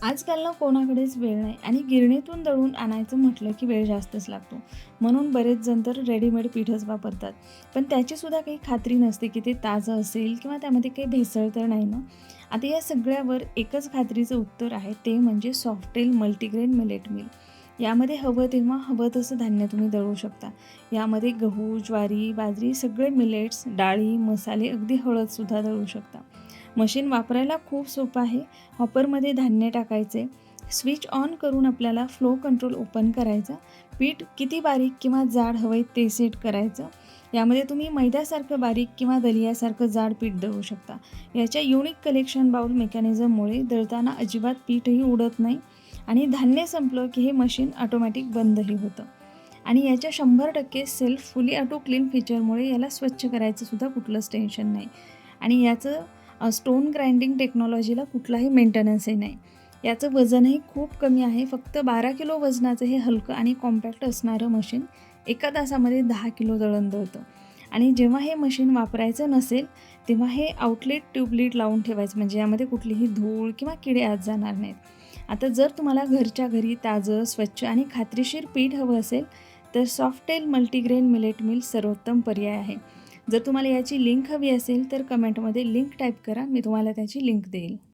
आजकाल ना कोणाकडेच वेळ नाही आणि गिरणीतून दळून आणायचं म्हटलं की वेळ जास्तच लागतो. म्हणून बरेच जण तर रेडीमेड पीठच वापरतात. पण त्याचीसुद्धा काही खात्री नसते की ते ताजं असेल किंवा त्यामध्ये काही भेसळ तर नाही ना. आता या सगळ्यावर एकच खात्रीचं उत्तर आहे, ते म्हणजे सॉफ्टेल मल्टीग्रेन मिलेट मिल. यामध्ये हवं तेव्हा हवं तसं धान्य तुम्ही दळू शकता. यामध्ये गहू, ज्वारी, बाजरी सगळे मिलेट्स, डाळी, मसाले, अगदी हळदसुद्धा दळू शकता. मशीन वापरायला खूप सोपं आहे. हॉपरमध्ये धान्य टाकायचे, स्विच ऑन करून आपल्याला फ्लो कंट्रोल ओपन करायचा, पीठ किती बारीक किंवा जाड हवं ते सेट करायचं. यामध्ये तुम्ही मैद्यासारखं बारीक किंवा दलियासारखं जाड पीठ दळू शकता. याच्या युनिक कलेक्शन बाउल मेकॅनिझममुळे दळताना अजिबात पीठही उडत नाही आणि धान्य संपलं की हे मशीन ऑटोमॅटिक बंदही होतं. आणि याच्या 100% सेल्फ फुली ऑटो क्लीन फीचरमुळे याला स्वच्छ करायचं सुद्धा कुठलंच टेन्शन नाही. आणि याचं स्टोन ग्राइंडिंग टेक्नॉलॉजीला कुठलाही मेंटेनन्सही नाही. याचं वजनही खूप कमी आहे. फक्त 12 किलो वजनाचं हे हलकं आणि कॉम्पॅक्ट असणारं मशीन एका तासामध्ये 10 किलो दळण दळतं. आणि जेव्हा हे मशीन वापरायचं नसेल, तेव्हा हे आउटलेट ट्यूब लिड लावून ठेवायचं, म्हणजे यामध्ये कुठलीही धूळ किंवा किडे आत जाणार नाहीत. आता जर तुम्हाला घरच्या घरी ताजं, स्वच्छ आणि खात्रीशीर पीठ हवं असेल, तर सॉफ्टेल मल्टीग्रेन मिलेट मिल सर्वोत्तम पर्याय आहे. जर तुम्हाला याची लिंक हवी असेल तर कमेंटमध्ये लिंक टाईप करा, मी तुम्हाला त्याची लिंक देईल.